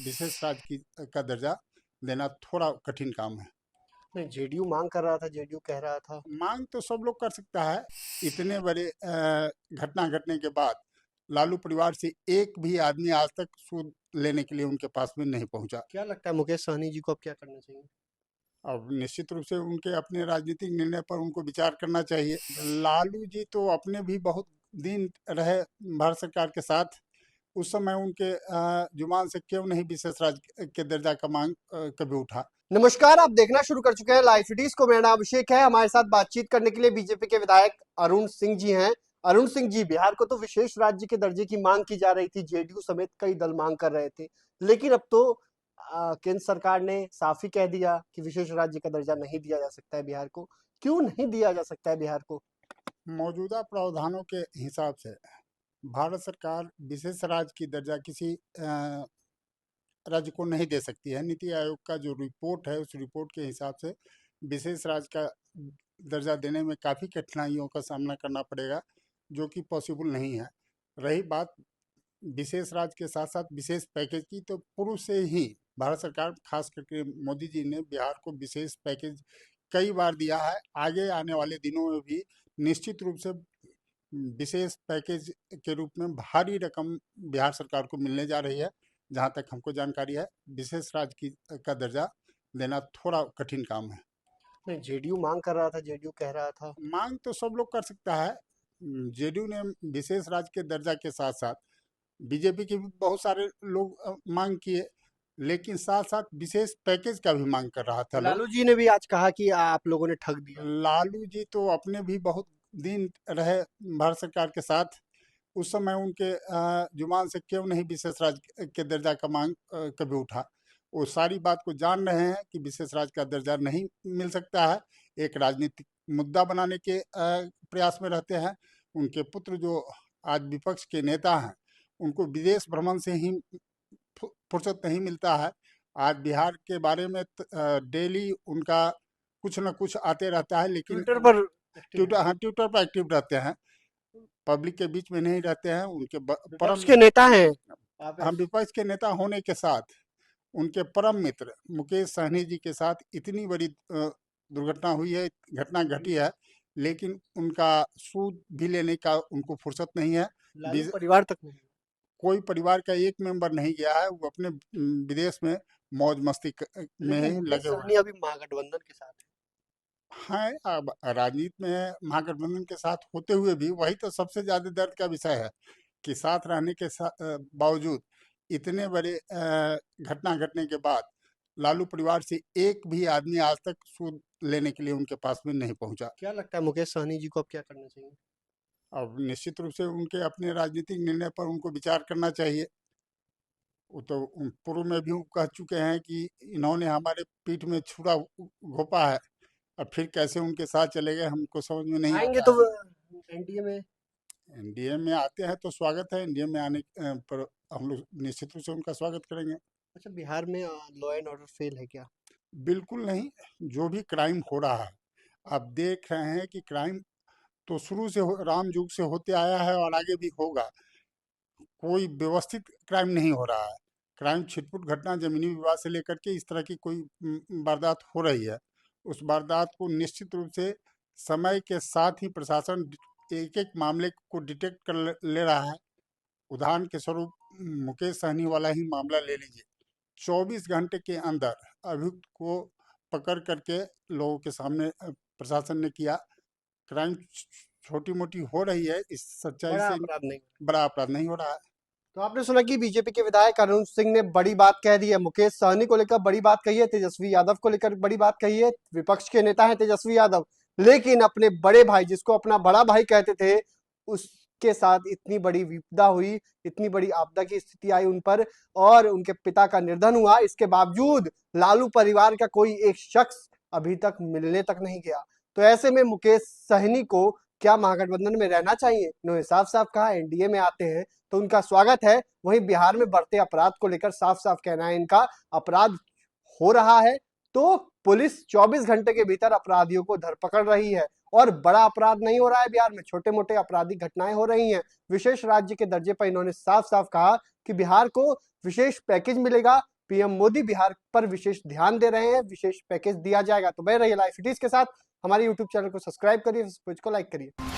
विशेष राज्य का दर्जा देना थोड़ा कठिन काम है। नहीं, जेडीयू मांग कर रहा था, जेडीयू कह रहा था। मांग तो सब लोग कर सकता है। इतने बड़े घटना घटने के बाद लालू परिवार से एक भी आदमी आज तक सूद लेने के लिए उनके पास में नहीं पहुंचा। क्या लगता है मुकेश सहनी जी को अब क्या करना चाहिए? अब निश्चित रूप से उनके अपने राजनीतिक निर्णय पर उनको विचार करना चाहिए। लालू जी तो अपने भी बहुत दिन रहे भारत सरकार के साथ। उस समय उनके जुबान से क्यों नहीं विशेष राज्य के दर्जा का मांग कभी उठा। नमस्कार, आप देखना शुरू कर चुके हैं लाइव सिटीज को। मेरा नाम अभिषेक है। हमारे साथ बातचीत करने के लिए बीजेपी के विधायक अरुण सिंह जी हैं। अरुण सिंह जी, बिहार को तो विशेष राज्य के दर्जे की मांग की जा रही थी, जेडीयू समेत कई दल मांग कर रहे थे, लेकिन अब तो केंद्र सरकार ने साफ ही कह दिया कि विशेष राज्य का दर्जा नहीं दिया जा सकता है बिहार को। क्यों नहीं दिया जा सकता है बिहार को? मौजूदा प्रावधानों के हिसाब से भारत सरकार विशेष राज्य की दर्जा किसी राज्य को नहीं दे सकती है। नीति आयोग का जो रिपोर्ट है उस रिपोर्ट के हिसाब से विशेष राज्य का दर्जा देने में काफ़ी कठिनाइयों का सामना करना पड़ेगा, जो कि पॉसिबल नहीं है। रही बात विशेष राज्य के साथ साथ विशेष पैकेज की, तो पूर्व से ही भारत सरकार खास करके मोदी जी ने बिहार को विशेष पैकेज कई बार दिया है। आगे आने वाले दिनों में भी निश्चित रूप से विशेष पैकेज के रूप में भारी रकम बिहार सरकार को मिलने जा रही है। जहाँ तक हमको जानकारी है, विशेष राज्य का दर्जा देना थोड़ा कठिन काम है। नहीं, जेडीयू मांग कर रहा था, जेडीयू कह रहा था। मांग तो सब लोग कर सकता है। जेडीयू ने विशेष राज्य के दर्जा के साथ साथ बीजेपी के भी बहुत सारे लोग मांग किए, लेकिन साथ साथ विशेष पैकेज का भी मांग कर रहा था लोग। लालू जी ने भी आज कहा कि आप लोगों ने ठग दिया। लालू जी तो अपने भी बहुत दिन रहे भारत सरकार के साथ। उस समय उनके जुबान से क्यों नहीं विशेष राज्य के दर्जा का मांग कभी उठा। वो सारी बात को जान रहे हैं कि विशेष राज्य का दर्जा नहीं मिल सकता है। एक राजनीतिक मुद्दा बनाने के प्रयास में रहते हैं। उनके पुत्र जो आज विपक्ष के नेता हैं, उनको विदेश भ्रमण से ही फुर्सत नहीं मिलता है। आज बिहार के बारे में डेली उनका कुछ न कुछ आते रहता है, लेकिन ट्विटर पर ट्विटर पर एक्टिव रहते हैं, पब्लिक के बीच में नहीं रहते हैं। उनके विपक्ष के नेता हैं। हम विपक्ष के नेता होने के साथ उनके परम मित्र मुकेश सहनी जी के साथ इतनी बड़ी दुर्घटना हुई है, घटना घटी है, लेकिन उनका सूद भी लेने का उनको फुर्सत नहीं है। परिवार तक नहीं, कोई परिवार का एक मेंबर नहीं गया है। वो अपने विदेश में मौज मस्ती में ही लगे हुए हैं। अभी महागठबंधन के साथ हैं। अब राजनीति में महागठबंधन के साथ होते हुए भी वही तो सबसे ज्यादा दर्द का विषय है कि साथ रहने के बावजूद इतने बड़े घटना घटने के बाद लालू परिवार से एक भी आदमी आज तक सूद लेने के लिए उनके पास में नहीं पहुंचा। क्या लगता है मुकेश सहनी जी को अब क्या करना चाहिए? अब निश्चित रूप से उनके अपने राजनीतिक निर्णय पर उनको विचार करना चाहिए। वो तो पूर्व में भी कह चुके हैं कि इन्होंने हमारे पीठ में छुरा घोंपा है। अब फिर कैसे उनके साथ चले गए हमको समझ में नहीं आएंगे आता तो है। एनडीए में। एनडीए में आते हैं तो स्वागत है। एनडीए में आने पर हम लोग निश्चित रूप से उनका स्वागत करेंगे। अच्छा, बिहार में लॉ एंड ऑर्डर फेल है क्या? बिल्कुल नहीं। जो भी क्राइम हो रहा है, आप देख रहे हैं कि क्राइम तो शुरू से राम युग से होते आया है और आगे भी होगा। कोई व्यवस्थित क्राइम नहीं हो रहा है। क्राइम छिटपुट घटना जमीनी विवाद से लेकर के इस तरह की कोई वारदात हो रही है, उस वारदात को निश्चित रूप से समय के साथ ही प्रशासन एक एक मामले को डिटेक्ट कर ले रहा है। उदाहरण के स्वरूप मुकेश सहनी वाला ही मामला ले लीजिए। 24 घंटे के अंदर अभियुक्त को पकड़ करके लोगों के सामने प्रशासन ने किया। क्राइम छोटी मोटी हो रही है, इस सच्चाई से बड़ा अपराध नहीं हो रहा है। तो आपने सुना कि बीजेपी के विधायक अरुण सिंह ने बड़ी बात कह दी है। मुकेश सहनी को लेकर बड़ी बात कही है, तेजस्वी यादव को लेकर बड़ी बात कही है। विपक्ष के नेता है तेजस्वी यादव, लेकिन अपने बड़े भाई, जिसको अपना बड़ा भाई कहते थे, उसके साथ इतनी बड़ी विपदा हुई, इतनी बड़ी आपदा की स्थिति आई उन पर, और उनके पिता का निर्धन हुआ। इसके बावजूद लालू परिवार का कोई एक शख्स अभी तक मिलने तक नहीं गया। तो ऐसे में मुकेश सहनी को क्या महागठबंधन में रहना चाहिए? इन्होंने साफ साफ कहा एनडीए में आते हैं तो उनका स्वागत है। वहीं बिहार में बढ़ते अपराध को लेकर साफ साफ कहना है इनका, अपराध हो रहा है तो पुलिस 24 घंटे के भीतर अपराधियों को धर पकड़ रही है, और बड़ा अपराध नहीं हो रहा है बिहार में, छोटे मोटे आपराधिक घटनाएं हो रही हैं। विशेष राज्य के दर्जे पर इन्होंने साफ साफ कहा कि बिहार को विशेष पैकेज मिलेगा, पीएम मोदी बिहार पर विशेष ध्यान दे रहे हैं, विशेष पैकेज दिया जाएगा। तो बने रहिए लाइव सिटीज के साथ, हमारे यूट्यूब चैनल को सब्सक्राइब करिए, इस पेज को लाइक करिए।